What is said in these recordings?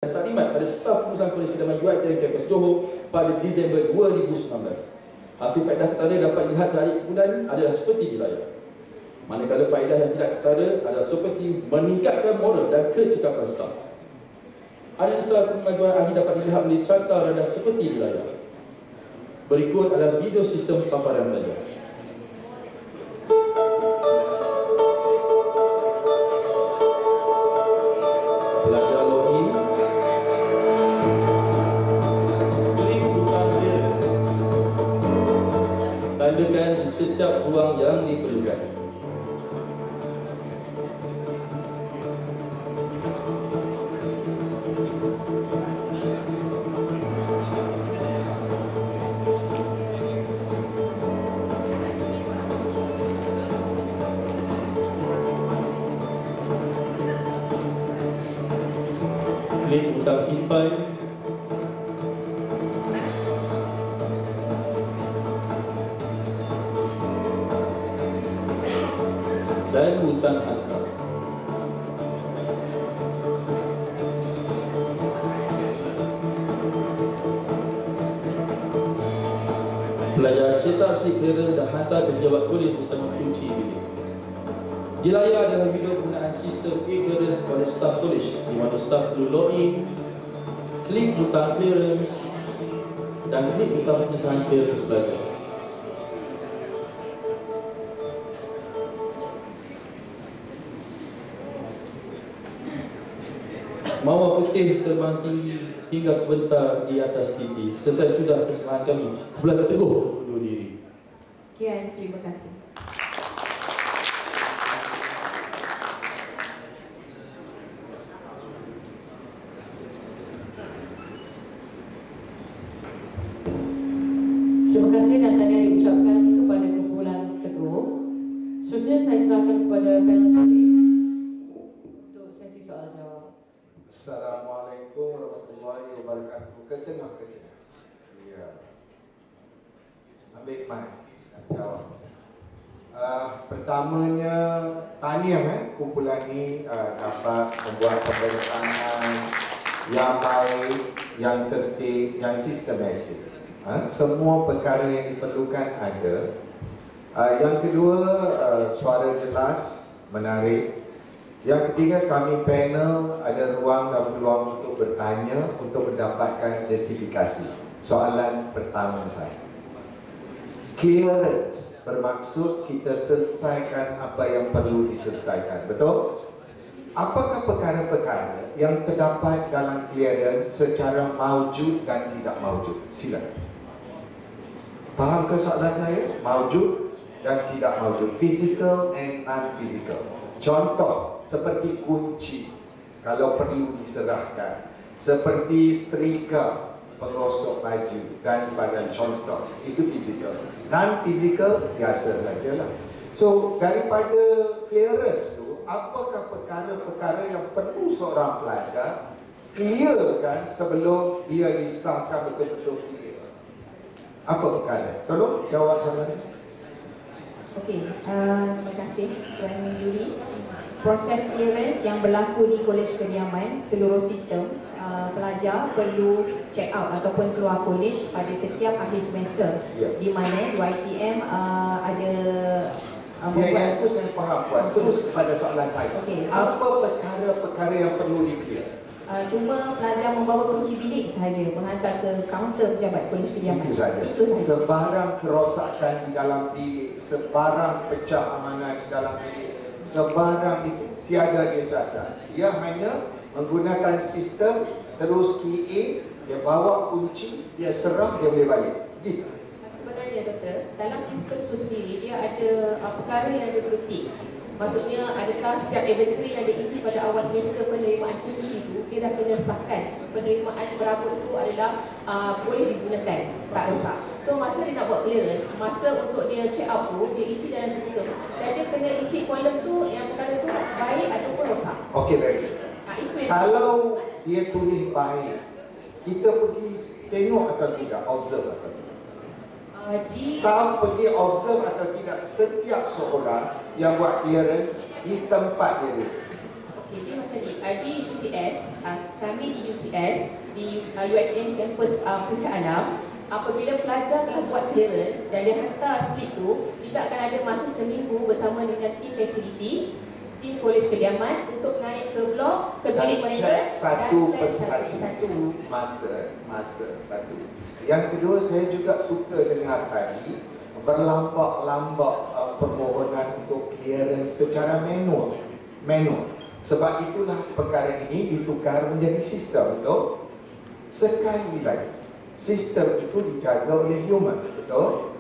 Taklimat pada staf pengurusan Kolej Kediaman UiTM Kampus Johor pada Disember 2019. Hasil faedah ketara dapat dilihat hari penggunaan adalah seperti di layar. Manakala faedah yang tidak ketara adalah seperti meningkatkan moral dan kecekapan staf. Analisa kemajuan ahli dapat dilihat oleh carta radar seperti di layar. Berikut adalah video sistem paparan belajar. Pelajar login. Klik butang clearance. Tandakan di setiap ruang yang diperlukan. Klik butang simpan. Dan butang angka. Pelajar cetak slip clearance dan hantar ke pejabat kolej bersama kunci bilik. Di layar adalah video penggunaan sistem e-clearance pada staf kolej, di mana staf perlu login, klik butang clearance dan klik butang pengesahan clearance pelajar. Mawar putih terbang tinggi hingga sebentar di atas titi. Selesai sudah persembahan kami. Kebelah Teguh undur diri. Sekian, terima kasih. Terima kasih dan tahniah diucapkan kepada kumpulan Teguh. Seterusnya saya serahkan kepada panel juri untuk sesi soal jawab. Assalamualaikum warahmatullahi wabarakatuh. Ke tengah. Ya. Ambil mic dan jawab. Pertamanya tahniah kumpulan ini dapat membuat pemberantasan yang baik, yang tertib, yang sistematik. Semua perkara yang diperlukan ada. Yang kedua, suara jelas, menarik. Yang ketiga, kami panel ada ruang dan peluang untuk bertanya, untuk mendapatkan justifikasi. Soalan pertama saya, clearance bermaksud kita selesaikan apa yang perlu diselesaikan, betul? Apakah perkara-perkara yang terdapat dalam clearance secara maujud dan tidak maujud? Silakan. Faham ke soalan saya? Maujud dan tidak maujud, physical and non-physical. Contoh, seperti kunci kalau perlu diserahkan, seperti setrika penggosok baju dan sebagainya. Contoh, itu physical. Non-physical, biasa sajalah. So, daripada clearance tu, apakah perkara-perkara yang perlu seorang pelajar clearkan sebelum dia disahkan betul-betul clear? Apa perkara? Tolong jawab soalan ini. Okey, terima kasih Tuan Juri. Proses clearance yang berlaku di Kolej Kediaman, seluruh sistem pelajar perlu check out ataupun keluar kolej pada setiap akhir semester, di mana UiTM ada itu saya faham, Puan. Terus kepada soalan saya. Okay, apa perkara-perkara yang perlu di-clear? Cuma pelajar membawa kunci bilik sahaja, menghantar ke kaunter pejabat Kolej Kediaman. Itu saja. Sebarang kerosakan di dalam bilik, sebarang pecah amanah di dalam bilik, sebarang itu tiada disiasat. Dia hanya menggunakan sistem terus key in, dia bawa kunci, dia serah, dia boleh balik. Gitu. Sebenarnya doktor, dalam sistem itu sendiri dia ada perkara yang ada berhenti. Maksudnya adakah setiap inventory yang diisi pada awal semester penerimaan kunci itu dia dah kena sahkan penerimaan berapa itu adalah boleh digunakan, tak rosak. So masa dia nak buat clearance, masa untuk dia check out tu dia isi dalam sistem dan dia kena isi kolom tu yang perkara tu baik ataupun rosak. Okey, very good. Kalau dia tulis baik, kita pergi tengok atau tidak, observe atau tidak? Staf pergi observe atau tidak setiap seorang yang buat clearance di tempat dia. Okey, dia macam ni. Di UCS, kami di UCS, di UiTM kampus Puncak Alam, apabila pelajar telah buat clearance dan dia hantar slip tu, kita akan ada masa seminggu bersama dengan tim facility, tim kolej kediaman untuk naik ke blok, ke bilik mereka satu dan persatu masa satu. Yang kedua, saya juga suka dengar tadi berlambak-lambak permohonan untuk clearance secara manual. Sebab itulah perkara ini ditukar menjadi sistem, betul? Sekali lagi, sistem itu dijaga oleh human, betul?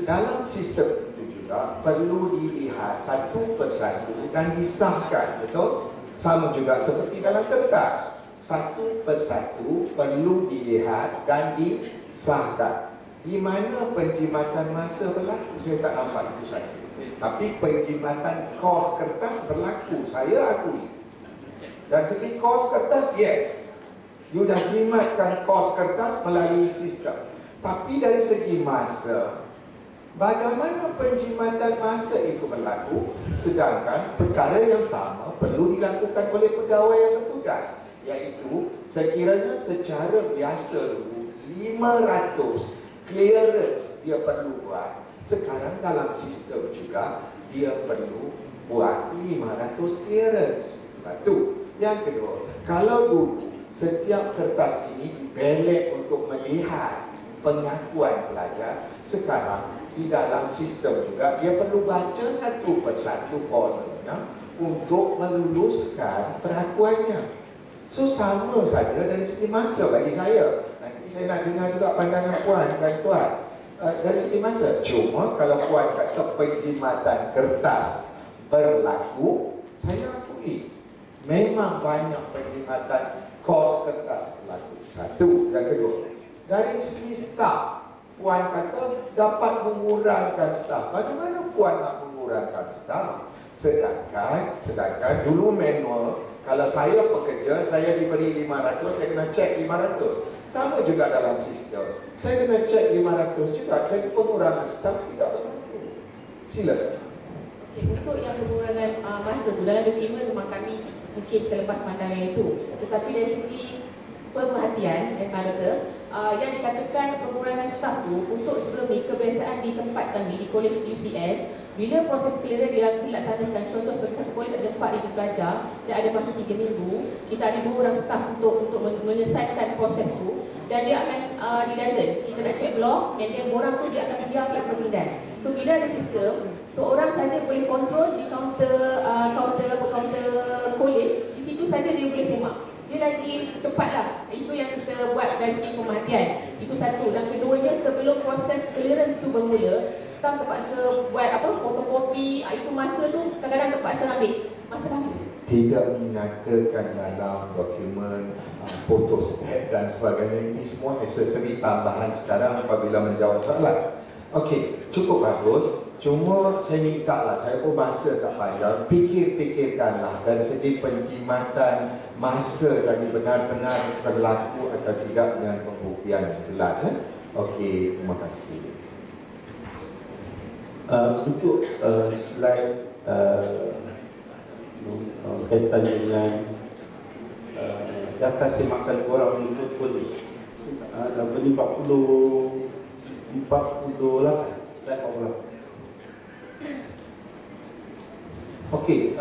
Dalam sistem itu juga perlu dilihat satu persatu dan disahkan, betul? Sama juga seperti dalam kertas, satu persatu perlu dilihat dan disahkan. Di mana penjimatan masa berlaku, saya tak nampak itu satu. Tapi penjimatan kos kertas berlaku, saya akui. Dan segi kos kertas, yes, you dah jimatkan kos kertas melalui sistem. Tapi dari segi masa, bagaimana penjimatan masa itu berlaku, sedangkan perkara yang sama perlu dilakukan oleh pegawai yang bertugas, iaitu sekiranya secara biasa 500 clearance dia perlu buat. Sekarang dalam sistem juga dia perlu buat 500 clearance. Satu. Yang kedua, kalau dulu setiap kertas ini dibelek untuk melihat pengakuan pelajar, sekarang di dalam sistem juga dia perlu baca satu persatu kolomnya untuk meluluskan perakuannya. So sama saja dari segi masa bagi saya. Nanti saya nak dengar juga pandangan puan dan tuan. Dari segi masa, cuma kalau puan kata penjimatan kertas berlaku, saya akui memang banyak penjimatan kos kertas berlaku. Satu. Yang kedua, dari segi staf, puan kata dapat mengurangkan staf. Bagaimana puan nak mengurangkan staf? Sedangkan dulu manual, kalau saya pekerja, saya diberi 500, saya kena cek 500. Sama juga dalam sistem, saya kena cek 500 juga. Jadi pengurangan staf tidak berlaku. Silakan. Okay, untuk yang pengurangan masa tu, dalam dokumen memang kami mungkin terlepas pandangan itu. Tetapi dari segi pemerhatian yang kata, yang dikatakan pengurangan staf tu, untuk sebelum ni kebiasaan di tempat kami di Kolej UCS, bila proses clearance dilaksanakan, contoh sebagai satu kolej ada 4,000 pelajar dan ada masa 3 minggu, kita ada 2 orang staf untuk menyelesaikan proses tu, dan dia akan redundant. Kita nak cek blok dan dia orang tu dia akan biarkan bertindak. So bila ada sistem, seorang saja boleh kontrol di kaunter kolej, di situ saja dia boleh semak. Dia lagi cepatlah. Itu yang kita buat dari segi pemerhatian. Itu satu. Dan keduanya, sebelum proses clearance tu bermula, staf terpaksa buat fotokopi. Itu masa tu kadang-kadang terpaksa ambil masa lama. Tidak menyatakan dalam dokumen fotostat dan sebagainya. Ini semua aksesori tambahan sekarang apabila menjawab soalan. Okey, cukup bagus. Cuma saya minta lah, saya pun masa tak panjang, fikirkanlah dari segi penjimatan masa tadi benar-benar berlaku atau tidak dengan pembuktian yang jelas. Okey, terima kasih. Untuk slide kaitan dengan data semakan orang itu pun dapat 48 slide orang. Okey,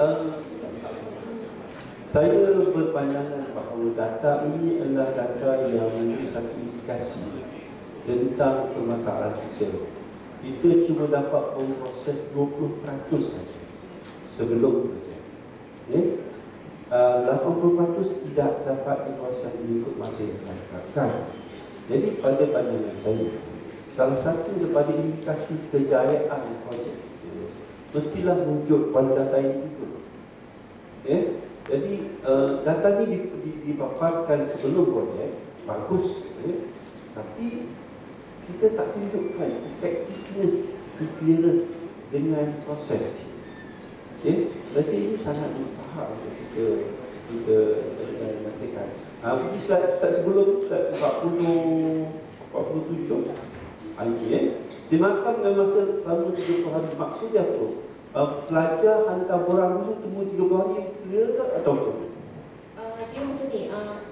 saya berpandangan bahawa data ini adalah data yang memberi satu indikasi tentang permasalahan kita. Kita cuma dapat memproses 20% saja sebelum bekerja. 80% tidak dapat diproses mengikut masa yang telah ditetapkan. Jadi pada pandangan saya, salah satu daripada indikasi kejayaan projek itu mestilah muncul pada data ini juga. Jadi data ini dipaparkan sebelum projek, bagus. Tapi kita tak tunjukkan effectiveness clearance dengan proses. Rasa ini sangat mustahak untuk kita nyatakan. Pergi slide sebelum, slide 47. Simakkan dengan masa selama 30 hari. Maksudnya apa? Pelajar hantar borang dulu tunggu 30 hari clear ke atau macam mana? Dia macam ni,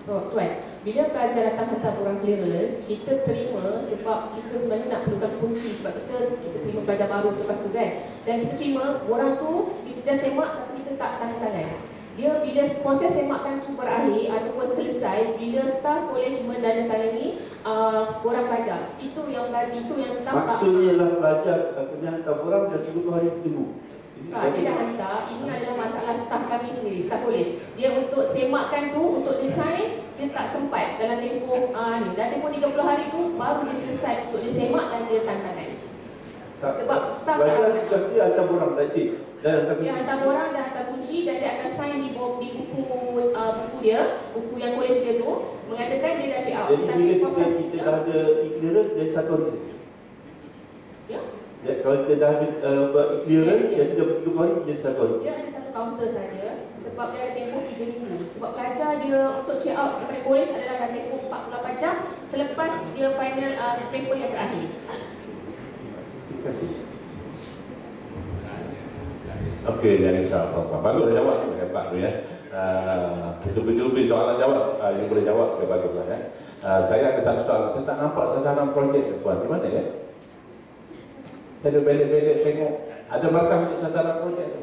Tuan, bila pelajar datang hantar borang clearance, kita terima sebab kita sebenarnya nak perlukan kunci sebab kita terima pelajar baru selepas tu kan. Dan kita terima borang tu, kita just semak tapi kita tak tanda tangan. Dia bila proses semakkan tu berakhir ataupun selesai, bila staf kolej menandatangani borang pelajar, itu yang staf maksudnya lah pelajar kena hantar borang dan 30 hari tunggu. Dia dah hantar. Ini adalah masalah staf kami sendiri, staf kolej. Dia untuk semakkan tu, untuk desain, dia tak sempat dalam tempoh ni. Dalam tempoh 30 hari tu baru dia selesai untuk dia semak dan dia tanda tangan. Sebab staf tak dapat. Dia hantar borang, that's it. Dia hantar borang dan hantar kunci dan dia akan sign di buku dia, buku yang kolej dia tu, mengatakan dia dah check out. Jadi bila kita dah ada e-clearance, jadi 1 hari. Ya? Ya, kalau kita dah ada clearance, Yes. jadi 30 hari jadi 1 hari. Dia ada satu kaunter saja sebab dia ada tempoh 3 minggu. Sebab pelajar dia untuk check out daripada kolej adalah dalam tempoh 48 jam selepas dia final paper yang terakhir. Terima kasih. Okey, jadi apa-apa. Bagus dah jawab tu, hebat tu ya. Betul-betul soalan jawab, yang boleh jawab, baguslah ya. Saya ada satu soalan, saya tak nampak sasaran projek tuan, di mana ya? Saya ada belik-belik tengok, ada markah untuk sasaran projek tu.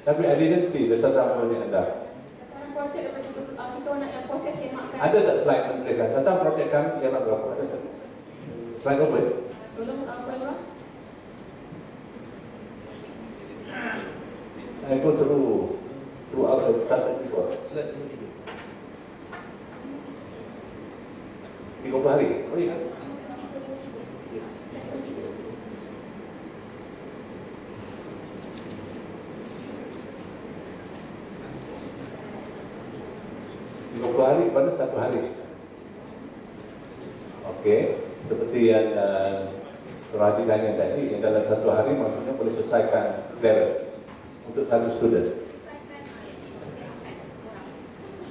Tapi I didn't see the sasaran projek anda. Sasaran projek lepas juga kita nak yang proses semakkan. Ada tak slide menunjukkan sasaran projek kami ialah berapa? Ada tak? Slide apa? Tolong Puan Lurah. I go throughout the start as well. Slide 30 hari. Oh iya. Hari pada 1 hari. Okey, seperti yang Raji tanya tadi, yang dalam 1 hari maksudnya boleh selesaikan clearance untuk 1 student.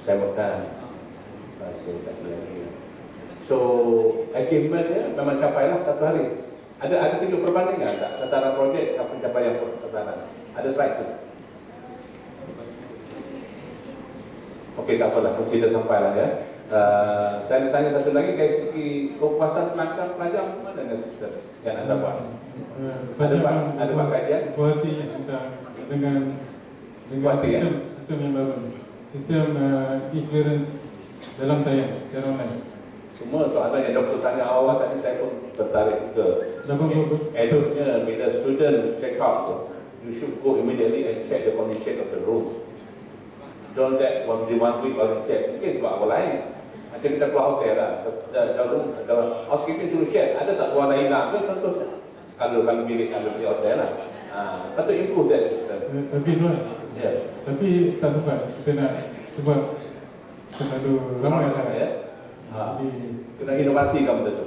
Saya makan. Saya tak lagi. So, achievement dia memang capailah 1 hari. Ada tunjuk perbandingan tak? Sasaran projek apa pencapaian sasaran? Ada slide tu. Okey, tak apalah, kita sampailah ya. Saya nak tanya satu lagi, dari segi kepuasan pelanggan pelajar macam mana dengan sistem yang anda buat? Ada buat kajian? Puasi dengan sistem yang baru, sistem e-clearance dalam tayang secara online. Semua soalan yang doktor tanya awal tadi saya pun tertarik ke. Eduknya bila student check out tu, you should go immediately and check the condition of the room. Don't let one week baru check. Mungkin sebab apa lain. Macam kita keluar hotel lah, housekeeping suruh check, ada tak warna hilang ke contohnya? Kalau bilik kalau di hotel lah. Patut improve that system. Tapi tuan, tapi tak sempat. Kita nak sebab terlalu ramai acara. Ya. Kena inovasi kamu tu.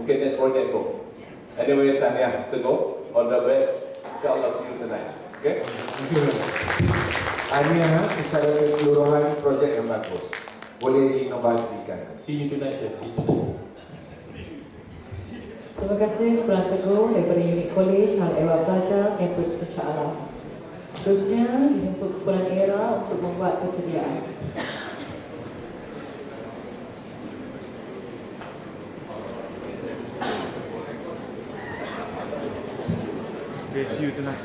Mungkin next project tu. Anyway, tahniah Teguh. All the best. InsyaAllah see you tonight. Okay? Tahniah secara keseluruhan projek yang bagus. Boleh diinovasikan. See you tonight, sir. See you tonight. Terima kasih kepada Teguh daripada unit kolej Hal Ehwal Pelajar kampus Puncak Alam. Seterusnya dijemput kumpulan ERA untuk membuat persediaan. Okay, see you tonight.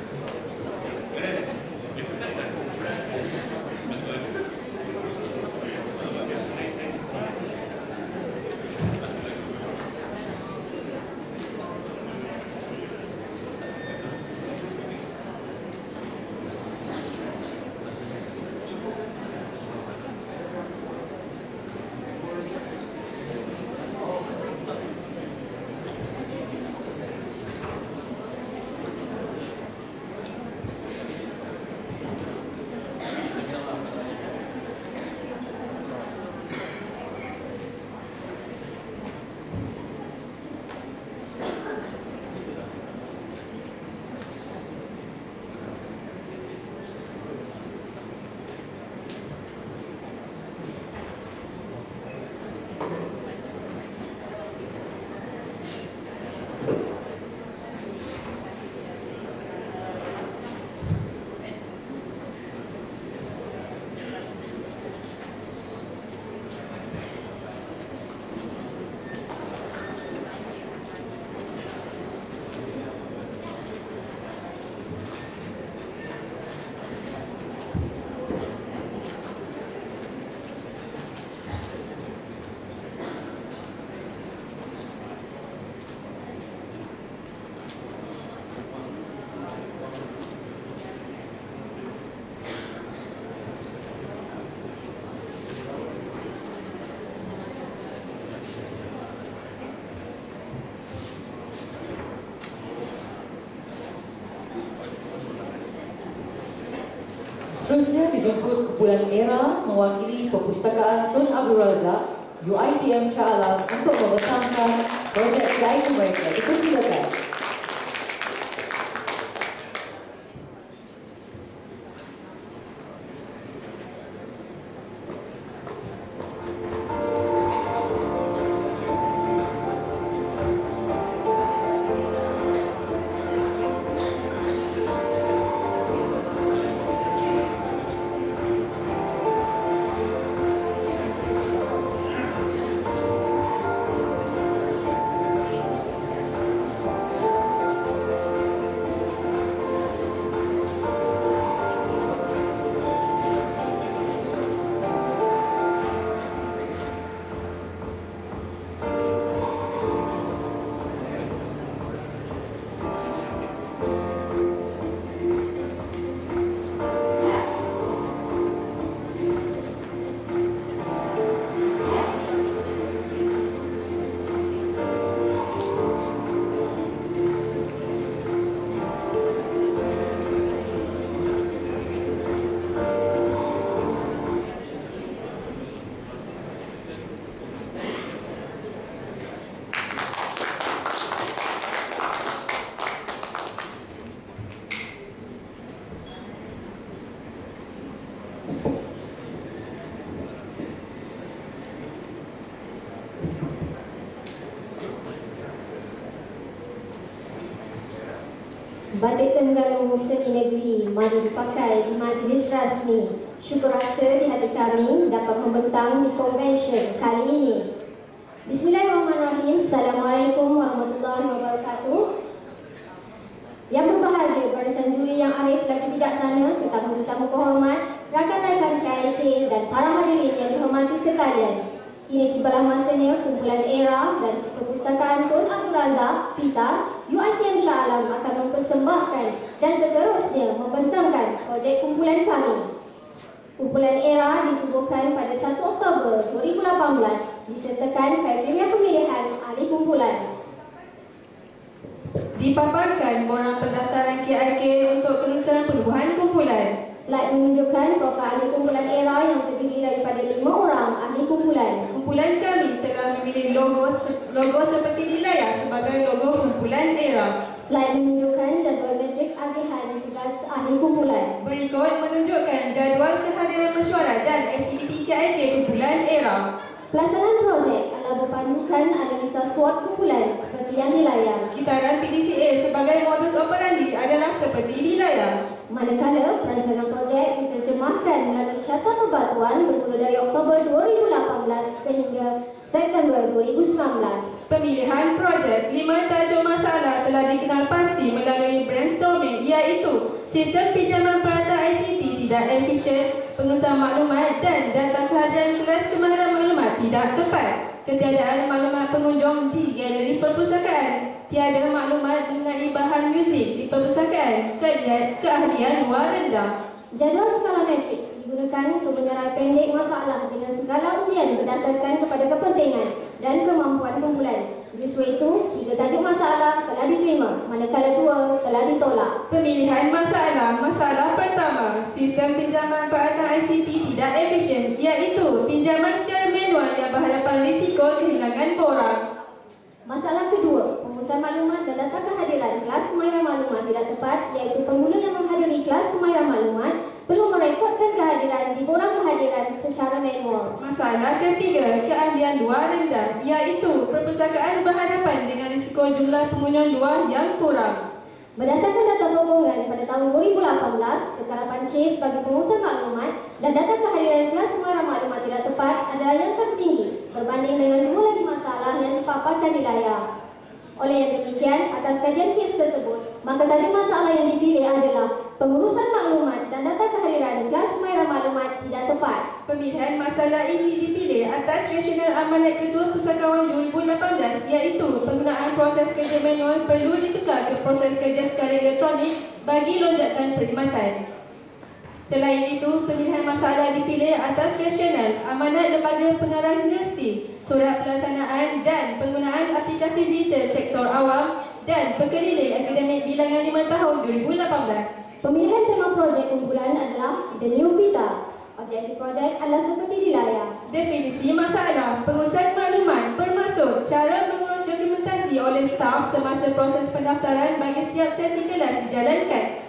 Seterusnya dijemput kumpulan ERA mewakili Perpustakaan Tun Abdul Razak UiTM Shah Alam untuk membentangkan projek PIU mereka. Dipersilakan. Batik Terengganu Seni Negeri mari dipakai di majlis rasmi. Syukur rasa di hati kami dapat membentang di konvensyen kali ini. Bismillahirrahmanirrahim. Assalamualaikum warahmatullahi wabarakatuh. Yang berbahagia, barisan juri yang arif lagi bijaksana, tetamu-tetamu kehormat, rakan-rakan KIK dan para hadirin yang dihormati sekalian. Kini tibalah masanya kumpulan ERA dan Perpustakaan Tun Abdul Razak PITA UiTM Shah Alam akan mempersembahkan dan seterusnya membentangkan projek kumpulan kami. Kumpulan ERA ditubuhkan pada 1 Oktober 2018 disertakan kriteria pemilihan ahli kumpulan. Dipaparkan borang pendaftaran KIK untuk penerusan perubahan kumpulan. Slide menunjukkan profil ahli kumpulan ERA yang terdiri daripada 5 orang ahli kumpulan. Kumpulan kami telah memilih logo seperti di layar sebagai logo kumpulan ERA. Slide menunjukkan jadual metrik agihan tugas ahli kumpulan. Berikut menunjukkan jadual kehadiran mesyuarat dan aktiviti KIK kumpulan ERA. Pelaksanaan projek adalah berpandukan analisa SWOT kumpulan seperti yang di layar. Kitaran PDCA sebagai modus operandi adalah seperti di layar. Manakala perancangan projek diterjemahkan melalui carta pembatuan bermula dari Oktober 2018 sehingga September 2019. Pemilihan projek 5 tajuk masalah telah dikenal pasti melalui brainstorming, iaitu sistem pinjaman peralatan ICT tidak efisien, pengurusan maklumat dan data kehadiran kelas kemahiran maklumat tidak tepat, ketiadaan maklumat pengunjung di galeri perpustakaan, tiada maklumat mengenai bahan muzik di perpustakaan, keahlian luar rendah. Jadual skala metrik digunakan untuk menyerai pendek masalah dengan skala undian berdasarkan kepada kepentingan dan kemampuan kumpulan. Oleh sebab itu, 3 tajuk masalah telah diterima, manakala 2 telah ditolak. Pemilihan masalah. Masalah pertama, sistem pinjaman peralatan ICT tidak efisien, iaitu pinjaman secara manual yang berhadapan risiko kehilangan borang. Masalah kedua, pengurusan maklumat dan data kehadiran kelas kemahiran maklumat tidak tepat, iaitu pengguna yang menghadiri kelas kemahiran maklumat perlu merekodkan kehadiran di borang kehadiran secara manual. Masalah ketiga, keahlian luar rendah, iaitu perpustakaan berhadapan dengan risiko jumlah pengunjung luar yang kurang. Berdasarkan data sokongan pada tahun 2018, kekerapan kes bagi pengurusan maklumat dan data kehadiran kelas kemahiran maklumat tidak tepat adalah yang tertinggi berbanding dengan 2 lagi masalah yang dipaparkan di layar. Oleh yang demikian, atas kajian kes tersebut, maka tajuk masalah yang dipilih adalah pengurusan maklumat dan data kehadiran kelas kemahiran maklumat tidak tepat. Pemilihan masalah ini dipilih atas rasional amanat Ketua Pustakawan 2018, iaitu penggunaan proses kerja manual perlu ditukar ke proses kerja secara elektronik bagi lonjakan perkhidmatan. Selain itu, pemilihan masalah dipilih atas rasional amanat Lembaga Pengarah Universiti, surat pelaksanaan dan penggunaan aplikasi digital sektor awam dan Pekeliling Akademik Bilangan 5 tahun 2018. Pemilihan tema projek kumpulan adalah The New Pita. Objektif projek adalah seperti di layar. Definisi masalah, pengurusan maklumat bermaksud cara mengurus dokumentasi oleh staf semasa proses pendaftaran bagi setiap sesi kelas dijalankan.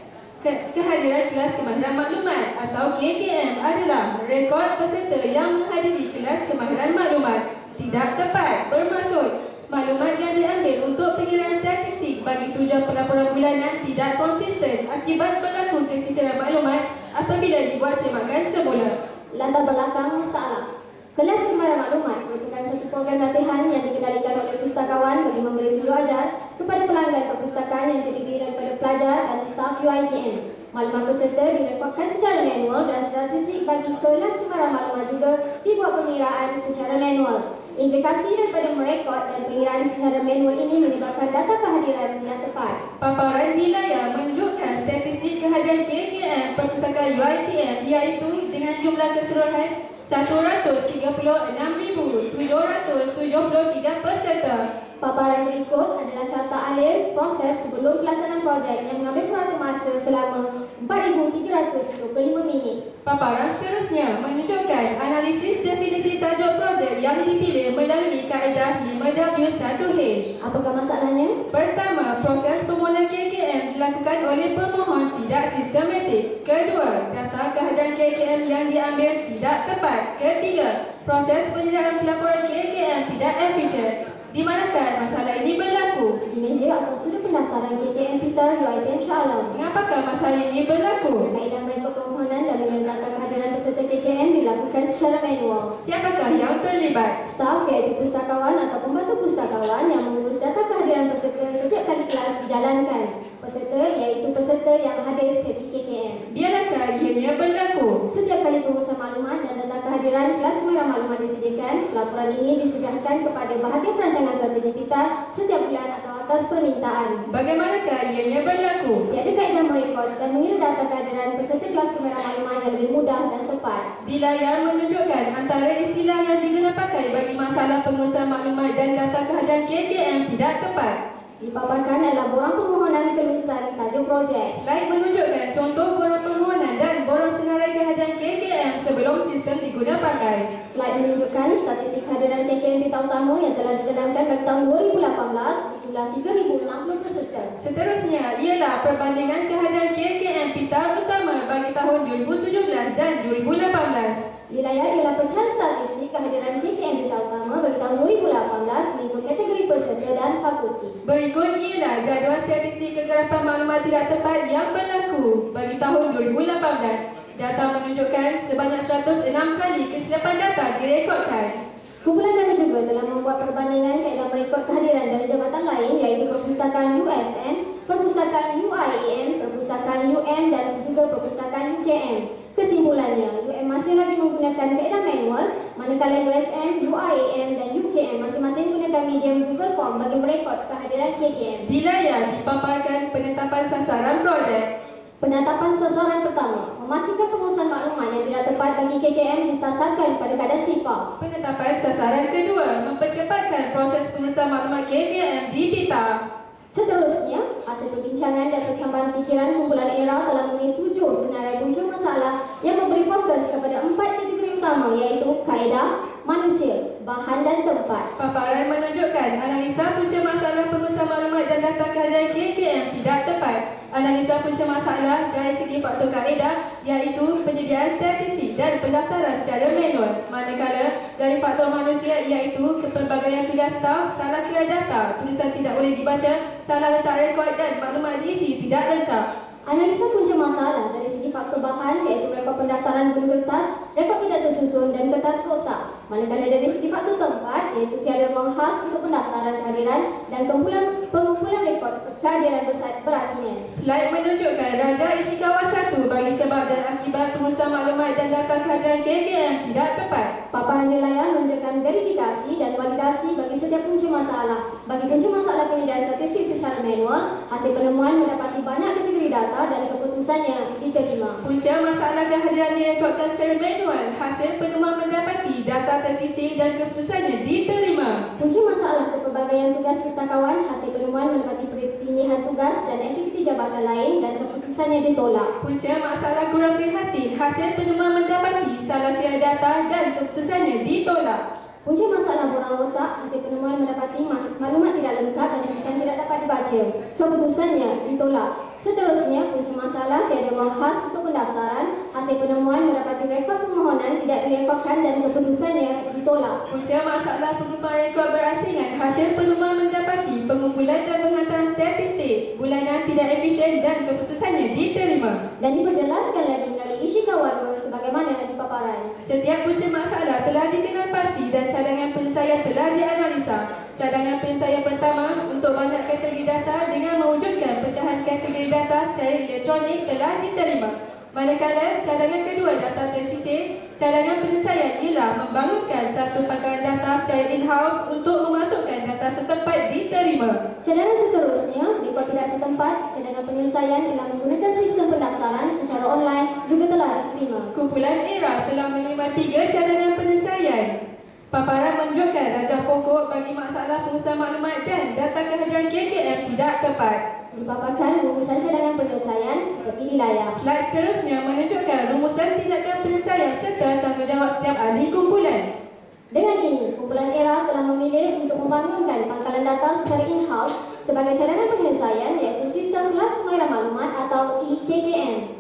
Kehadiran kelas kemahiran maklumat atau KKM adalah rekod peserta yang menghadiri kelas kemahiran maklumat. Tidak tepat bermaksud maklumat yang diambil untuk pengiraan statistik bagi tujuan pelaporan bulanan tidak konsisten akibat berlaku kececeran maklumat apabila dibuat semakan semula. Latar belakang masalah. Kelas kemahiran maklumat merupakan satu program latihan yang dikendalikan oleh pustakawan bagi memberi tunjuk ajar kepada pelanggan perpustakaan yang terdiri daripada pelajar dan staf UiTM. Maklumat peserta direkodkan secara manual dan statistik bagi kelas kemahiran maklumat juga dibuat pengiraan secara manual. Implikasi daripada merekod dan pengiraan secara manual ini menyebabkan data kehadiran tidak tepat. Paparan di layar menunjukkan statistik kehadiran KKM perpustakaan UiTM iaitu dengan jumlah keseluruhan 136,773 peserta. Paparan berikut adalah carta alir proses sebelum pelaksanaan projek yang mengambil perhatian masa selama 4,325 minit. Paparan seterusnya menunjukkan analisis definisi tajuk projek yang dipilih melalui kaedah 5W1H. Apakah masalahnya? Pertama, proses permohonan KKM dilakukan oleh pemohon tidak sistematik. Kedua, data kehadiran KKM yang diambil tidak tepat. Ketiga, proses penyediaan pelaporan KKM tidak efisien. Di manakah masalah ini berlaku? Di meja atau sudut pendaftaran KKM Peter UiTM Shah Alam. Mengapakah masalah ini berlaku? Kaedah merekod permohonan dan data kehadiran peserta KKM dilakukan secara manual. Siapakah yang terlibat? Staf iaitu pustakawan atau pembantu pustakawan yang mengurus data kehadiran peserta setiap kali kelas dijalankan. Peserta iaitu peserta yang hadir sesi KKM. Biarkah ianya berlaku? Setiap kali pengurusan maklumat dan data kehadiran kelas kemahiran maklumat disediakan, laporan ini disediakan kepada bahagian perancangan strategi PITA setiap bulan atau atas permintaan. Bagaimanakah ianya berlaku? Tiada kaedah merekod dan mengira data kehadiran peserta kelas kemahiran maklumat yang lebih mudah dan tepat. Di layar menunjukkan antara istilah yang digunakan pakai bagi masalah pengurusan maklumat dan data kehadiran KKM tidak tepat. Dipaparkan adalah borang permohonan kelulusan tajuk projek. Slide menunjukkan contoh borang permohonan dan borang senarai kehadiran KKM sebelum sistem digunakan pakai. Slide menunjukkan statistik kehadiran KKM Pita Utama yang telah dijalankan bagi tahun 2018 berjumlah 3,060 peserta. Seterusnya ialah perbandingan kehadiran KKM Pita Utama bagi tahun 2017 dan 2018. Di layar ialah pecahan statistik kehadiran KKM Pita Utama bagi tahun 2018 mengikut kategori peserta dan fakulti. Berikut ialah jadual statistik kegerapan maklumat tidak tepat yang berlaku bagi tahun 2018. Data menunjukkan sebanyak 106 kali kesilapan data direkodkan. Kumpulan kami juga telah membuat perbandingan kaedah merekod kehadiran dari jabatan lain iaitu Perpustakaan USM, Perpustakaan UIM, Perpustakaan UM dan juga Perpustakaan UKM. Kesimpulannya, UM masih lagi menggunakan kaedah manual, manakala USM, UIM dan UKM masing-masing menggunakan medium Google Form bagi merekod kehadiran KKM. Di layar dipaparkan penetapan sasaran projek. Penetapan sasaran pertama, memastikan pengurusan maklumat yang tidak tepat bagi KKM disasarkan pada kadar sifar. Penetapan sasaran kedua, mempercepatkan proses pengurusan maklumat KKM di Pita. Seterusnya, hasil perbincangan dan pencambaran fikiran kumpulan ERA telah memenuhi 7 senarai punca masalah yang memberi fokus kepada 4 kategori utama iaitu kaedah, manusia, bahan dan tempat. Paparan menunjukkan analisa punca masalah pengurusan maklumat dan data kehadiran KKM tidak tepat. Analisa punca masalah dari segi faktor kaedah iaitu penyediaan statistik dan pendaftaran secara manual. Manakala dari faktor manusia iaitu kepelbagaian tugas staf, salah kira data, tulisan tidak boleh dibaca, salah letak rekod dan maklumat diisi tidak lengkap. Analisa punca masalah dari segi faktor bahan iaitu rekod pendaftaran guna kertas, rekod tidak tersusun dan kertas rosak. Manakala dari segi faktor tempat iaitu tiada ruang khas untuk pendaftaran kehadiran dan pengumpulan rekod kehadiran berasnya. Slide menunjukkan Raja Ishikawa 1 bagi sebab dan akibat pengurusan maklumat dan data kehadiran KKM tidak tepat. Paparan di layar menunjukkan verifikasi dan validasi bagi setiap punca masalah. Bagi punca masalah penyediaan statistik secara manual, hasil penemuan mendapati banyak kategori data dan keputusannya diterima. Punca masalah kehadiran direkodkan secara manual. Hasil penemuan mendapati data tercicir dan keputusannya diterima. Punca masalah kepelbagaian pelbagaian tugas pustakawan, hasil penemuan menepati pertinihan tugas dan aktiviti jabatan lain dan keputusannya ditolak. Punca masalah kurang prihatin, hasil penemuan mendapati salah kira data dan keputusannya ditolak. Punca masalah borang rosak, hasil penemuan mendapati maklumat tidak lengkap dan tulisan tidak dapat dibaca. Keputusannya ditolak. Seterusnya, punca masalah tiada ruang khas untuk pendaftaran, hasil penemuan mendapati rekod permohonan tidak direkodkan dan keputusannya ditolak. Punca masalah pengumpulan rekod berasingan, hasil penemuan mendapati pengumpulan dan penghantaran statistik bulanan tidak efisien dan keputusannya diterima. Dan diperjelaskan lagi melalui isyika warga sebagaimana di paparan. Setiap punca masalah telah dikenal pasti dan cadangan penyelesaian telah dianalisa. Cadangan penyelesaian pertama untuk banyak kategori data dengan mewujudkan pecahan kategori data secara elektronik telah diterima. Manakala cadangan kedua data tercicir, cadangan penyelesaian ialah membangunkan satu pangkalan data secara in-house untuk memasukkan data setempat diterima. Cadangan seterusnya, rekod tidak setempat, cadangan penyelesaian telah menggunakan sistem pendaftaran secara online juga telah diterima. Kumpulan ERA telah menerima 3 cadangan penyelesaian. Paparan menunjukkan rajah pokok bagi masalah pengurusan maklumat dan data kehadiran KKM tidak tepat. Dipaparkan rumusan cadangan penyelesaian seperti di layar. Slide seterusnya menunjukkan rumusan tindakan penyelesaian serta tanggungjawab setiap ahli kumpulan. Dengan ini, kumpulan ERA telah memilih untuk membangunkan pangkalan data secara in-house sebagai cadangan penyelesaian iaitu Sistem Kelas Pengairan Maklumat atau EKKM.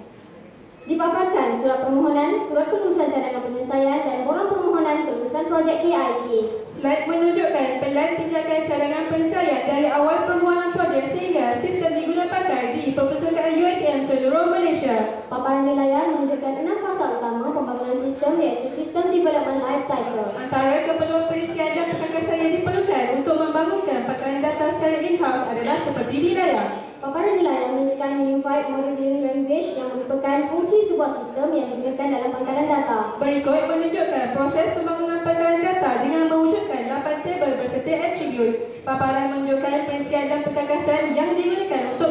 Dipaparkan surat permohonan, surat kelulusan cadangan penyelesaian dan borang permohonan kelulusan projek KIK. Slide menunjukkan pelan tindakan cadangan penyelesaian dari awal permohonan projek sehingga sistem digunakan pakai di perpustakaan UiTM seluruh Malaysia. Paparan di layar menunjukkan 6 fasa utama pembangunan sistem iaitu Sistem Development Life Cycle. Antara keperluan perisian dan perkakasan yang diperlukan untuk membangunkan pangkalan data secara in-house adalah seperti di layar. Paparan di layar menunjukkan Unified Modeling Language yang merupakan fungsi sebuah sistem yang digunakan dalam pangkalan data. Berikut menunjukkan proses pembangunan pangkalan data dengan mewujudkan 8 tabel berserta atribut. Paparan menunjukkan perisian dan perkakasan yang digunakan untuk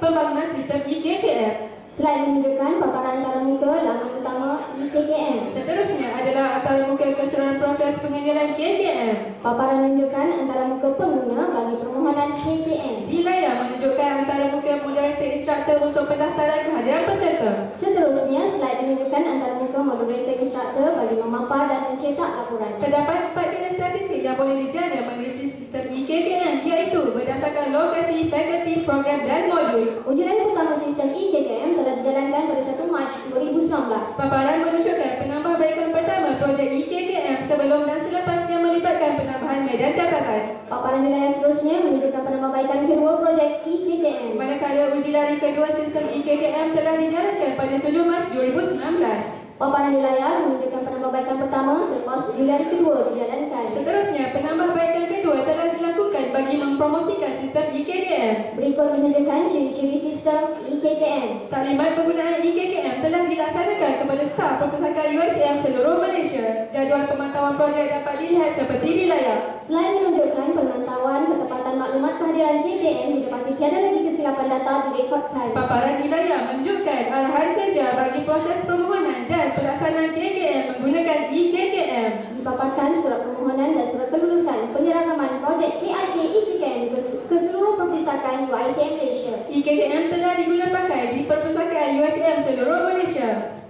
pembangunan sistem EKKM. Slide menunjukkan paparan antarmuka laman utama EKKM. Seterusnya adalah antarmuka keseluruhan proses pengendalian KKM. Paparan menunjukkan antarmuka pengguna bagi permohonan KKM. Di layar menunjukkan antarmuka moderator instruktur untuk pendaftaran kehadiran peserta. Seterusnya, slide menunjukkan antarmuka moderator instruktur bagi memapar dan mencetak laporan. Terdapat 4 jenis statistik yang boleh dijana menerusi sistem EKKM iaitu berdasarkan lokasi, fakulti, program dan modul. Ujian pertama sistem EKKM telah dijalankan pada 1 Mac 2019. Paparan menunjukkan penambahbaikan pertama projek EKKM sebelum dan selepas yang melibatkan penambahan medan catatan. Paparan di layar seterusnya menunjukkan penambahbaikan kedua projek EKKM. Manakala uji lari kedua sistem EKKM telah dijalankan pada 7 Mac 2019. Paparan di layar menunjukkan penambahbaikan pertama selepas uji lari kedua dijalankan. Seterusnya, penambahbaikan kedua telah dilakukan bagi mempromosikan sistem EKKM. Berikut menunjukkan ciri-ciri sistem EKKM. Taklimat penggunaan EKKM telah dilaksanakan kepada staf perpustakaan UiTM seluruh Malaysia. Jadual pemantauan projek dapat dilihat seperti di layar. Slide menunjukkan pemantauan ketepatan maklumat kehadiran KKM didapati tiada lagi kesilapan data direkodkan. Paparan di layar menunjukkan arahan kerja bagi proses permohonan dan pelaksanaan KKM menggunakan EKKM. Dipaparkan surat permohonan dan surat kelulusan penyeragaman projek KIK EKKM ke seluruh perpustakaan UiTM Malaysia. EKKM telah digunakan pakai di perpustakaan UiTM seluruh Malaysia.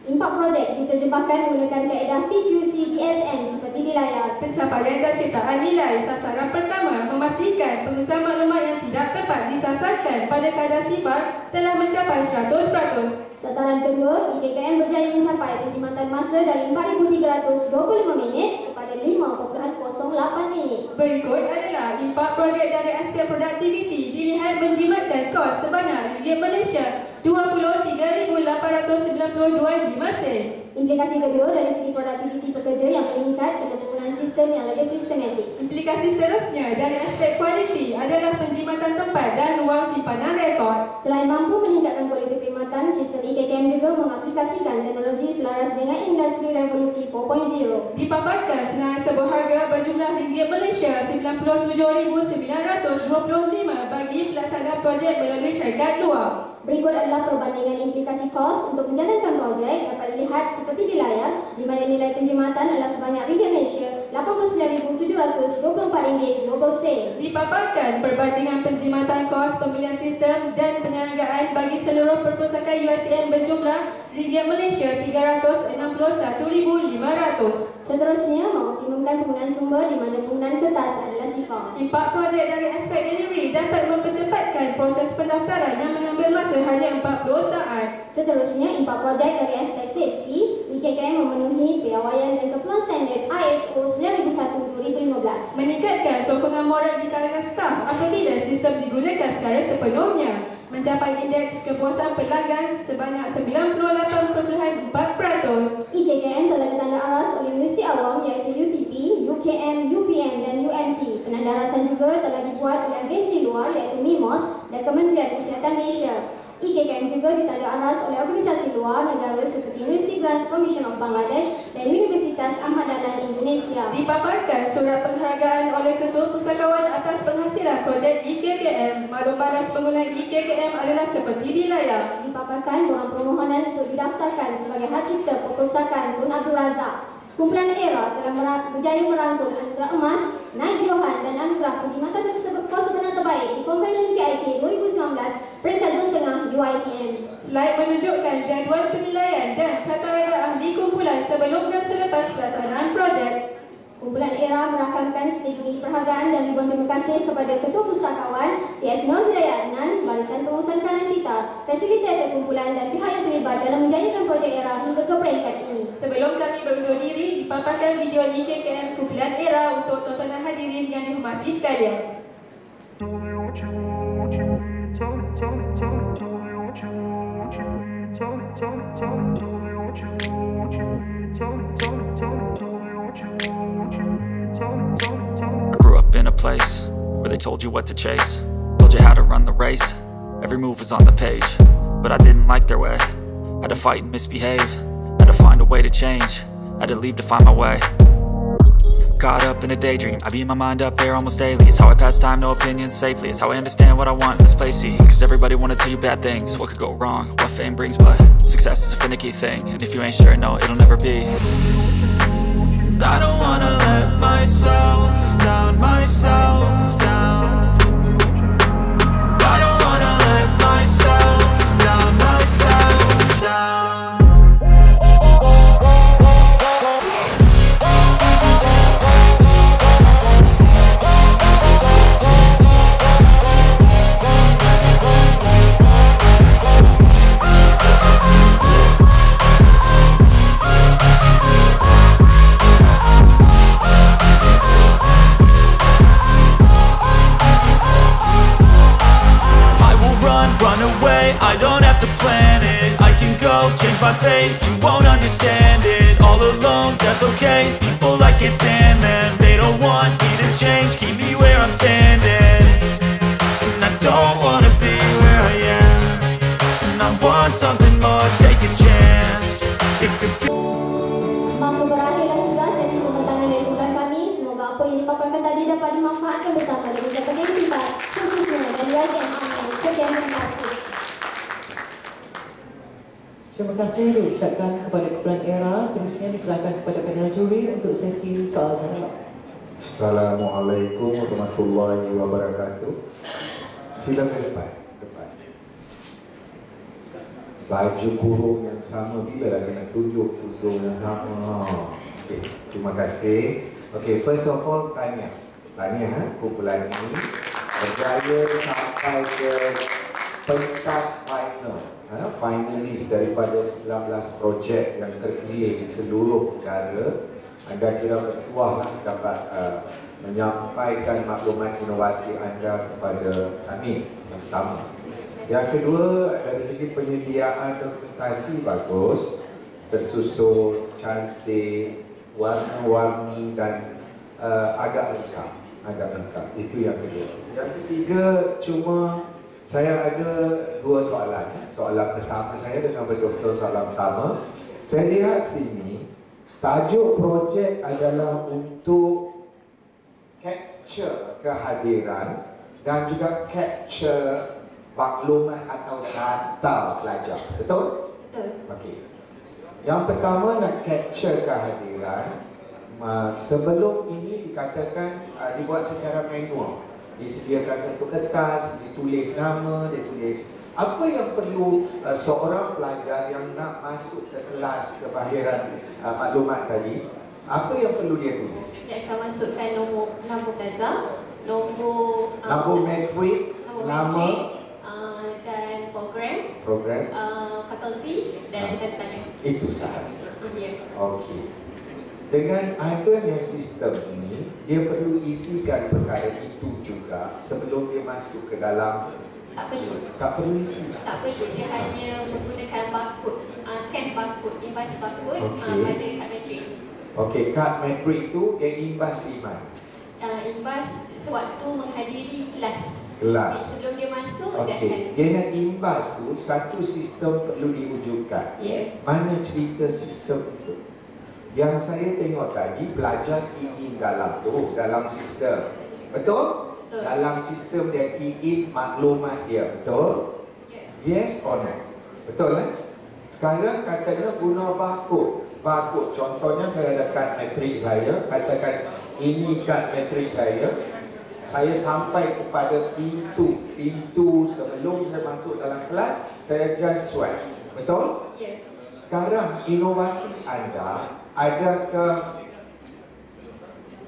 Impak projek diterjemahkan menggunakan kaedah PQC DSM seperti di layar. Pencapaian dan ciptaan nilai sasaran pertama memastikan pengurusan maklumat yang tidak tepat disasarkan pada kadar sifar telah mencapai 100%. Sasaran kedua, EKKM berjaya mencapai penjimatan masa dari 4,325 minit kepada 5.08 minit. Berikut adalah impak projek dari aspek produktiviti dilihat menjimatkan kos sebanyak RM Malaysia 23,892 di Mesir. Implikasi kedua dari segi produktiviti pekerja yang meningkat kerana penggunaan sistem yang lebih sistematik. Implikasi seterusnya dari aspek kualiti adalah penjimatan tempat dan ruang simpanan rekod. Selain mampu meningkatkan kualiti perkhidmatan, sistem EKKM juga mengaplikasikan teknologi selaras dengan industri revolusi 4.0. Dipaparkan senarai sebuah harga berjumlah RM Malaysia 97,925 bagi pelaksanaan projek melalui syarikat luar. Berikut adalah perbandingan implikasi kos untuk menjalankan projek dapat dilihat seperti di layar, di mana nilai penjimatan adalah sebanyak RM RM49,724.20 Dipaparkan perbandingan penjimatan kos pembelian sistem dan penyelenggaraan bagi seluruh perpustakaan UiTM berjumlah ringgit Malaysia 361,500. Seterusnya, mengoptimumkan penggunaan sumber di mana penggunaan kertas adalah sifar. Impak projek dari aspek delivery dapat mempercepatkan proses pendaftaran yang mengambil masa hanya 40 saat. Seterusnya, impak projek dari aspek safety, IKKM memenuhi piawaian dan keperluan standard ISO 9001:2015. Meningkatkan sokongan moral di kalangan staf apabila sistem digunakan secara sepenuhnya. Mencapai indeks kepuasan pelanggan sebanyak 98.4%. IKKM telah ditanda aras oleh Universiti Awam iaitu UTP, UKM, UPM dan UMT. Penandarasan juga telah dibuat oleh agensi luar iaitu MIMOS dan Kementerian Kesihatan Malaysia. IKKM juga ditanda aras oleh organisasi luar negara seperti University Grants Commission of Bangladesh dan Universitas Ahmad Dahlan Indonesia. Dipaparkan surat penghargaan oleh Ketua Pustakawan atas penghasilan projek IKKM. Maklum balas penggunaan IKKM adalah seperti di layar. Dipaparkan borang permohonan untuk didaftarkan sebagai hak cipta perpustakaan Tun Abdul Razak. Kumpulan ERA telah berjaya merangkul anugerah emas, naik johan dan anugerah perkhidmatan kos sebenar terbaik di Convention KIK 2019 peringkat zon tengah UiTM. Slide menunjukkan jadual penilaian dan catatan ahli kumpulan sebelum dan selepas pelaksanaan projek. Kumpulan ERA merakamkan setinggi perhargaan dan ribuan terima kasih kepada Ketua Pustakawan T.S. Nur Hidayat Adnan, Barisan Pengurusan Kanan Pitar, fasilitator kumpulan dan pihak yang terlibat dalam menjayakan projek ERA hingga ke peringkat ini. Sebelum kami berundur diri, dipaparkan video IKKM kumpulan ERA untuk tontonan hadirin yang dihormati sekalian. I grew up in a place where they told you what to chase, told you how to run the race, every move was on the page. But I didn't like their way, had to fight and misbehave, had to find a way to change, had to leave to find my way. Caught up in a daydream, I beat my mind up there almost daily. It's how I pass time, no opinions safely. It's how I understand what I want in this place, see. Cause everybody wanna tell you bad things, what could go wrong, what fame brings. But success is a finicky thing, and if you ain't sure, no, it'll never be. I don't wanna let myself down, myself down. I don't wanna let myself down, myself down. Run away, I don't have to plan it. I can go, change my fate, you won't understand it. All alone, that's okay, people I can't stand them. They don't want me to change, keep me where I'm standing. And I don't wanna be where I am, and I want something more, take a chance. It could be. Maka berakhirlah sudah sesi pembentangan dari kumpulan kami. Semoga apa yang dipaparkan tadi dapat dimanfaatkan bersama dan mendapat yang berlipat, khususnya dari UiTM Aman. Sekian, terima kasih. Terima kasih diucapkan kepada kumpulan ERA. Seterusnya diserahkan kepada panel juri untuk sesi soal jawab. Assalamualaikum warahmatullahi wabarakatuh. Silakan depan. Baju kurung yang sama, bila lagi nak tunjuk tudung yang sama. Okay, terima kasih. Okay, first of all, tanya kumpulan ini berjaya sampai ke pentas final, finalis daripada 19 projek yang terpilih di seluruh negara. Anda kira bertuah dapat menyampaikan maklumat inovasi anda kepada kami yang pertama. Yang kedua, dari segi penyediaan dokumentasi bagus, tersusun, cantik, warna-warni dan agak lengkap. Itu yang kedua. Yang ketiga, cuma saya ada dua soalan. Soalan pertama saya dengan betul-betul soalan pertama. Saya lihat sini, tajuk projek adalah untuk capture kehadiran dan juga capture maklumat atau data pelajar. Betul? Betul. Okey. Yang pertama nak capture kehadiran sebelum ini dikatakan dibuat secara manual. Disediakan satu kertas, ditulis nama, ditulis apa yang perlu seorang pelajar yang nak masuk ke kelas kemahiran maklumat tadi, apa yang perlu dia tulis? Dia akan masukkan nombor pelajar, nombor metrik, nama dan program, fakulti dan tanda tanya. Itu sahaja. Ya. Okey. Dengan adanya sistem ini, dia perlu isikan perkara itu juga sebelum dia masuk ke dalam. Tak perlu. Tak perlu isi. Tak perlu. Dia hanya menggunakan barcode, scan barcode, imbas barcode pada kad metrik. Okey, kad metrik itu dia imbas di mana? Imbas sewaktu menghadiri kelas. Sebelum dia masuk, dia nak imbas tu, satu sistem perlu diwujudkan. Mana cerita sistem itu? Yang saya tengok tadi, pelajar key in dalam tu, dalam sistem. Betul? Dalam sistem dia key in maklumat dia. Betul? Yes or no? Betul kan? Sekarang katanya guna barcode. Barcode, contohnya saya ada kad metrik saya. Katakan ini kad metrik saya. Saya sampai kepada pintu sebelum saya masuk dalam kelas, saya just swipe. Betul? Sekarang inovasi anda, adakah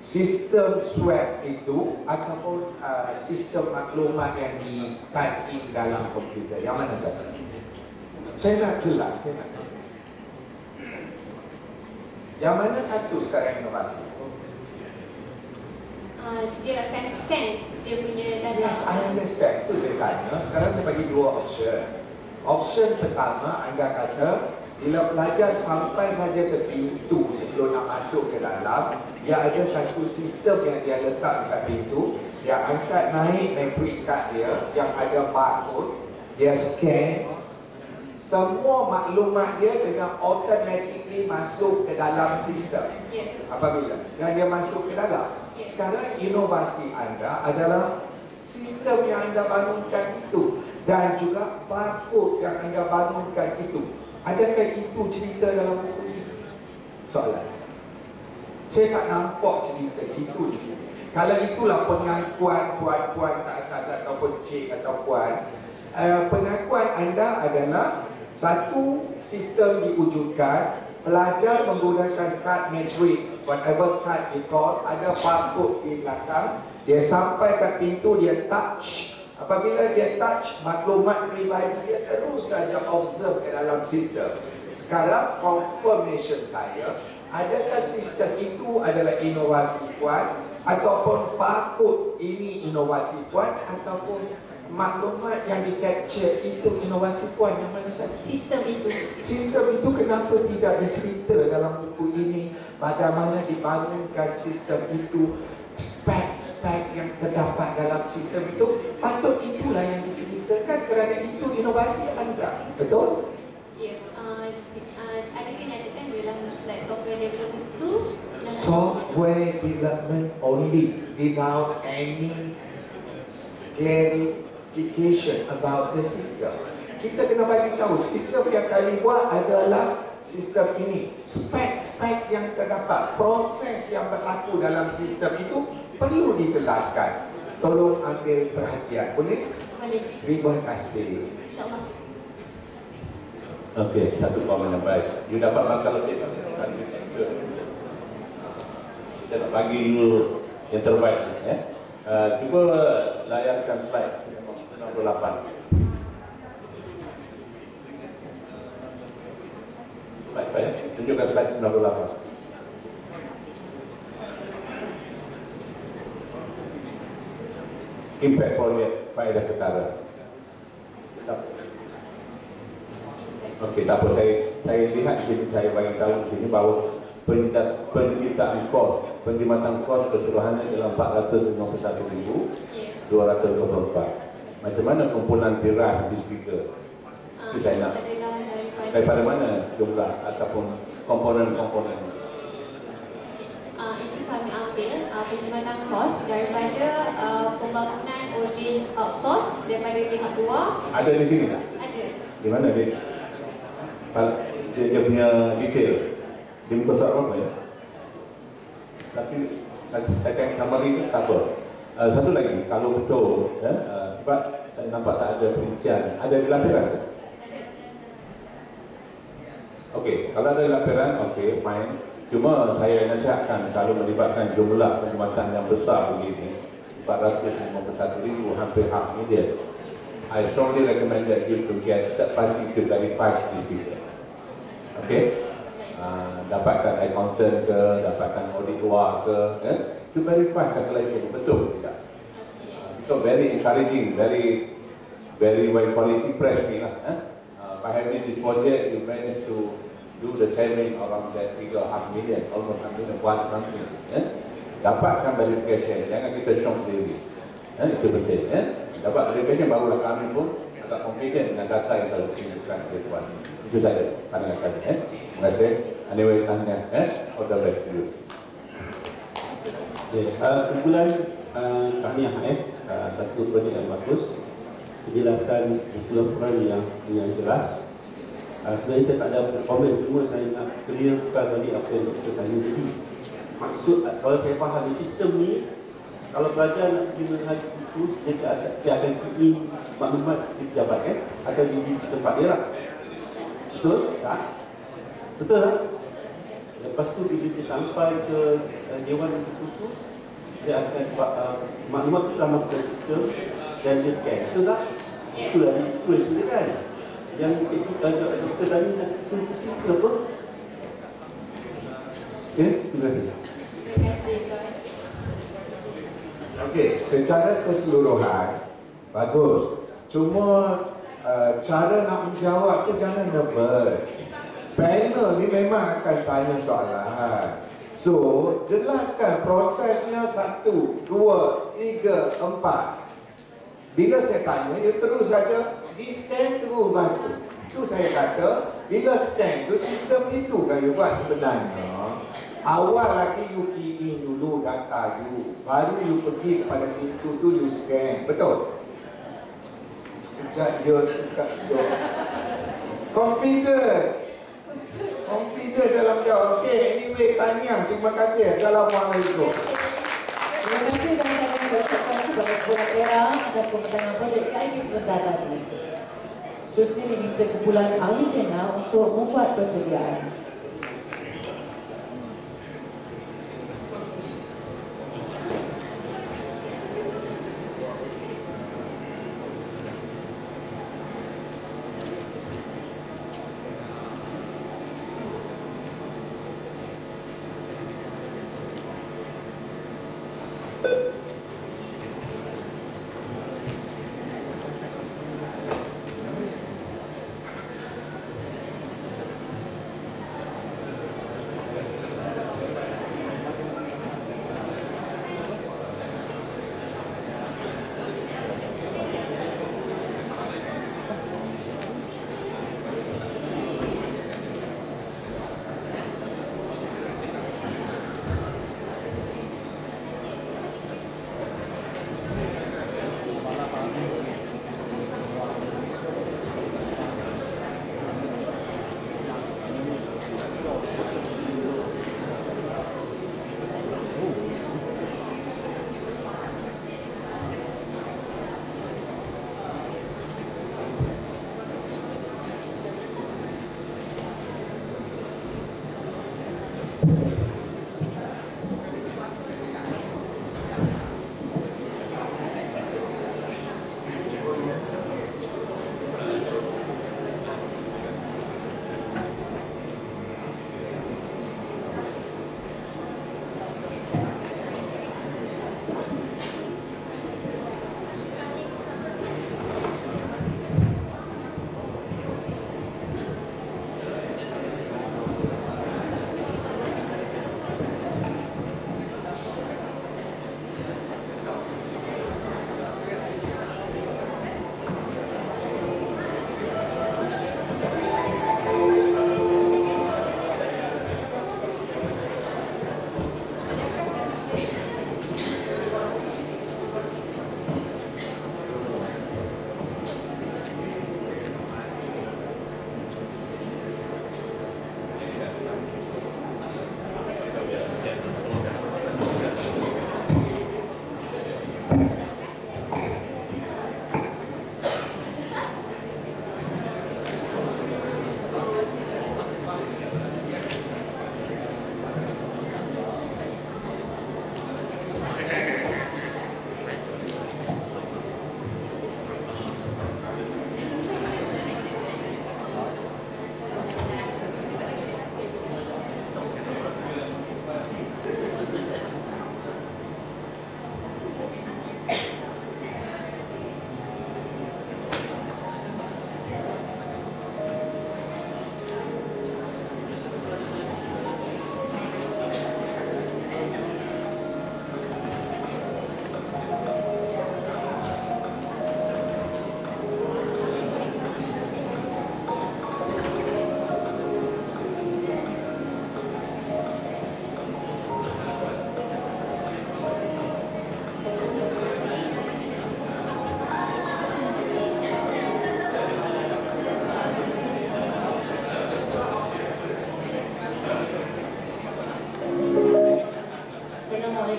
sistem swab itu ataupun sistem maklumat yang di-type in dalam komputer? Yang mana satu? Saya nak jelas, Yang mana satu sekarang inovasi? Dia akan scan dia punya data. Yes, I understand. Itu saya tanya. Sekarang saya bagi dua option. Option pertama, anda kata bila pelajar sampai saja ke pintu sebelum nak masuk ke dalam, dia ada satu sistem yang dia letak dekat pintu. Dia angkat naik metrik kad dia yang ada barcode, dia scan, semua maklumat dia dengan automatically masuk ke dalam sistem. Apabila dan dia masuk ke dalam. Sekarang inovasi anda adalah sistem yang anda bangunkan itu dan juga barcode yang anda bangunkan itu. Adakah itu cerita dalam buku ini? Soalan saya tak nampak cerita itu di sini. Kalau itulah pengakuan puan-puan ke atas ataupun cik atau puan, pengakuan anda adalah satu sistem diwujudkan, pelajar menggunakan kad metrik, whatever card you call, ada barcode di belakang, dia sampai ke pintu, dia touch. Apabila dia touch, maklumat peribadi dia terus saja observe ke dalam sistem. Sekarang confirmation saya, adakah sistem itu adalah inovasi puan ataupun barcode ini inovasi puan ataupun maklumat yang di-capture itu inovasi puan? Yang mana saja? Sistem itu. Sistem itu kenapa tidak dicerita dalam buku ini? Bagaimana dibangunkan sistem itu? Spek-spek yang terdapat dalam sistem itu, patut itulah yang diceritakan kerana itu inovasi anda. Betul? Ya. Ada dinyatakan dalam slide software development itu. Software development only without any clarification about the system. Kita kena bagi tahu sistem yang kami buat adalah sistem ini. Spek-spek yang terdapat, proses yang berlaku dalam sistem itu perlu dijelaskan. Tolong ambil perhatian. Boleh? Boleh. Terima kasih. InsyaAllah. Okey, satu komen yang baik. You dapat markah lebih. Kita nak bagi you yang terbaik. Cuba layarkan slide 68. Baik, tunjukkan slide 98. Impact project faedah ketara. Okey, tak apa, saya lihat sini, saya bagi tahu sini bahawa penciptaan kos, penjimatan kos keseluruhannya adalah 451,224. Macam mana kumpulan dirham di speaker? Itu saya nak. Daripada mana jumlah ataupun komponen-komponen? Itu kami ambil penjimatan kos daripada pembangunan oleh outsource daripada pihak luar. Ada di sini tak? Ada. Di mana dia? Dia punya detail. Di muka surat apa ya? tapi saya tengok summary itu tak apa. Satu lagi, kalau betul, sebab saya nampak tak ada perincian, ada di laporan ke? Okey, kalau ada laporan, okey, fine. Cuma saya nasihatkan kalau melibatkan jumlah perkhidmatan yang besar begini, 451,000, hampir 500,000, I strongly recommend that you to get third party to verify this figure. Okay? Dapatkan accountant ke, dapatkan auditor ke, to verify calculation betul tidak. So very encouraging, very well quality press me lah. By having this project, you manage to do the saving around that figure 500,000, almost 1 million. Dapatkan verification, jangan kita shock sendiri. Itu penting. Dapat verification barulah kami pun agak confident dengan data yang telah ditunjukkan oleh Tuan. Itu saja pandangan kami. Terima kasih. Anyway, tanya. All the best to you. Kumpulan tahniah satu projek yang bagus, penjelasan kumpulan yang jelas. Sebenarnya saya tak ada komen, cuma saya nak clearkan tadi apa yang kita tanya tadi. Maksud, kalau saya faham sistem ni, kalau pelajar nak pergi mengaji khusus, dia akan pergi maklumat di pejabat kan, atau di tempat dia lah. Betul? Tak? Betul tak? Lepas tu bila dia sampai ke Dewan Khusus, dia akan maklumat tu dah masuk ke sistem dan dia scan. Betul tak? Itulah itu yang sudah kan. Yang doktor tadi nak simple apa? Terima kasih. Okey, secara keseluruhan bagus. Cuma cara nak menjawab tu jangan nervous. Panel ni memang akan tanya soalan. So, jelaskan prosesnya 1, 2, 3, 4. Bila saya tanya, dia terus saja di scan terus masuk. Itu saya kata, bila scan tu sistem itu kan you buat sebenarnya. Awal lagi you key in dulu data you, baru you pergi kepada pintu tu you scan. Betul? Sekejap you, confident dalam jawab. Okey, anyway, tanya. Terima kasih. Assalamualaikum. Terima kasih dan saya mengucapkan kepada Kumpulan ERA atas pembentangan projek KIT sebentar tadi. Seterusnya diminta kumpulan ahli sena untuk membuat persediaan.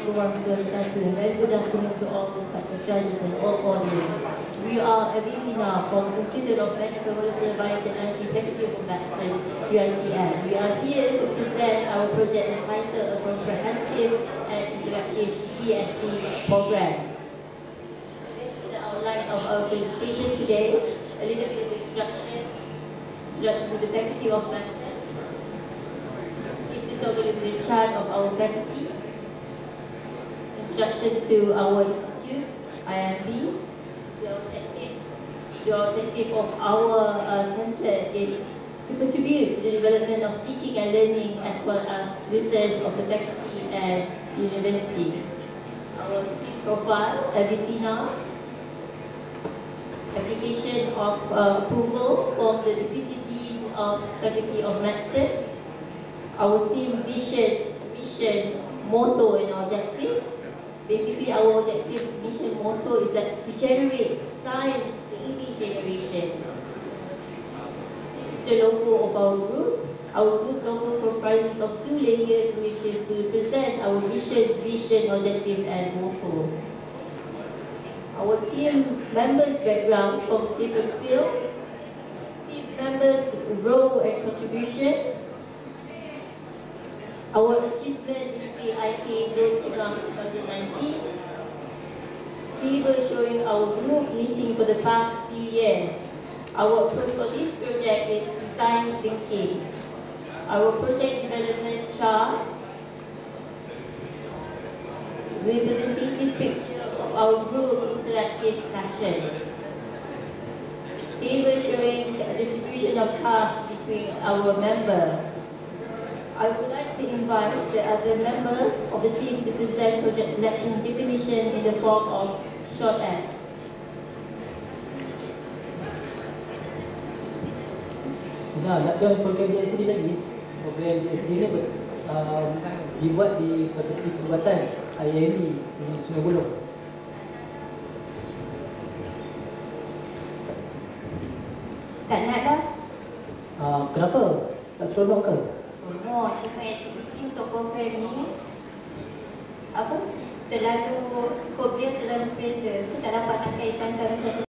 Program 2021, very good afternoon to all respected judges and all audience. We are Avisina from Institute of Medical Molecular Biotechnology Faculty of Medicine, UITM. We are here to present our project entitled A Comprehensive and Interactive GST Program. This is the outline of our presentation today. A little bit of introduction to the Faculty of Medicine. This is the chart of our faculty. Introduction to our institute, IMB. The objective of our center is to contribute to the development of teaching and learning as well as research of the faculty and university. Our profile, Avisina, application of approval from the Deputy Dean of Faculty of Medicine. Our team mission, motto and objective. Basically, our objective, mission, motto is that to generate science-savvy generation. This is the logo of our group. Our group logo comprises of 2 layers, which is to present our mission, vision, objective, and motto. Our team members' background from different fields, team members' role and contributions, our achievement in the IPA Jones Exam 2019, table showing our group meeting for the past few years. Our approach for this project is design thinking. Our project development chart, representative picture of our group interactive session. Table showing the distribution of tasks between our members. I would like to invite the other member of the team to present project selection definition in the form of short ad. Nak join program JSD lagi. Program JSD ni dibuat di Fakulti Perubatan IMB di Sungai Buloh. Tak nak dah? Kenapa? Tak seronok ke? Semua cuma aktiviti untuk program ni terlalu skop dia terlalu beza, so tak dapat nak kaitkan antara satu